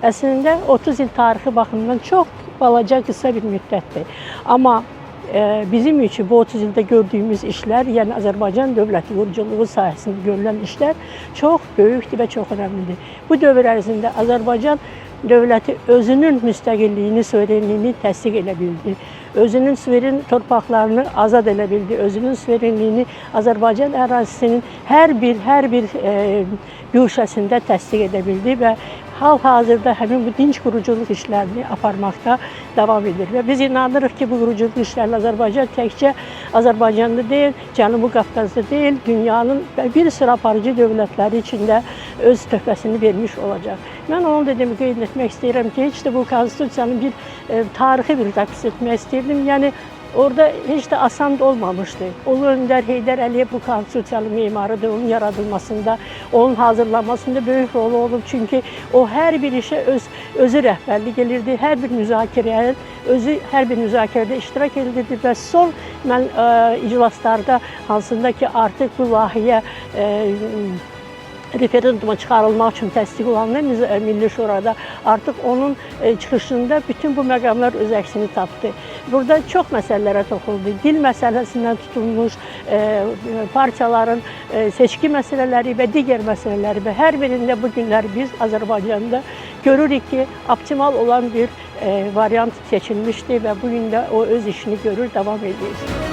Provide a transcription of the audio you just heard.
əslində 30 il tarixi baxımından çox balaca, qısa bir müddətdir. Amma bizim üçün bu 30 ildə gördüyümüz işlər, yəni Azərbaycan dövləti quruculuğu sahəsində görülən işlər çox böyükdür və çox önəmlidir. Bu dövr ərzində Azərbaycan dövləti özünün müstəqilliyini, suverenliyini təsdiq edə bildi. Özünün suveren torpaqlarını azad edə bildi. Özünün suverenliyini Azərbaycan ərazisinin hər bir güşəsində təsdiq edə bildi və hal-hazırda həmin bu dinc quruculuq işlərini aparmaqda davam edir. Və biz inanırıq ki, bu quruculuq işlərlə Azərbaycan təkcə Azərbaycanda deyil, Cənubi Qafqazda deyil, dünyanın bir sıra aparıcı dövlətləri içində öz töhfəsini vermiş olacaq. Mən onu da qeyd etmək istəyirəm ki, heç də bu konstitusiyanın bir tarixi bir təqsis etmək istəyirdim. Yəni, orada heç də asan olmamışdı. Ulu Öndər Heydər Əliyev bu konstitusiyanın memarıdır, onun yaradılmasında, onun hazırlanmasında böyük rolu olub. Çünki o hər bir işə özü rəhbərlik edirdi, hər bir müzakirədə iştirak edirdi və son iclaslarda hansında ki, artıq bu layihə referenduma çıxarılmaq üçün təsdiq olunanda Milli Şurada artıq onun çıxışında bütün bu məqamlar öz əksini tapdı. Burada çox məsələlərə toxunuldu. Dil məsələsindən tutulmuş, partiyaların seçki məsələləri və digər məsələləri və hər birində bu günlər biz Azərbaycanda görürük ki, optimal olan bir variant seçilmişdir və bugün də o öz işini görür, davam edir.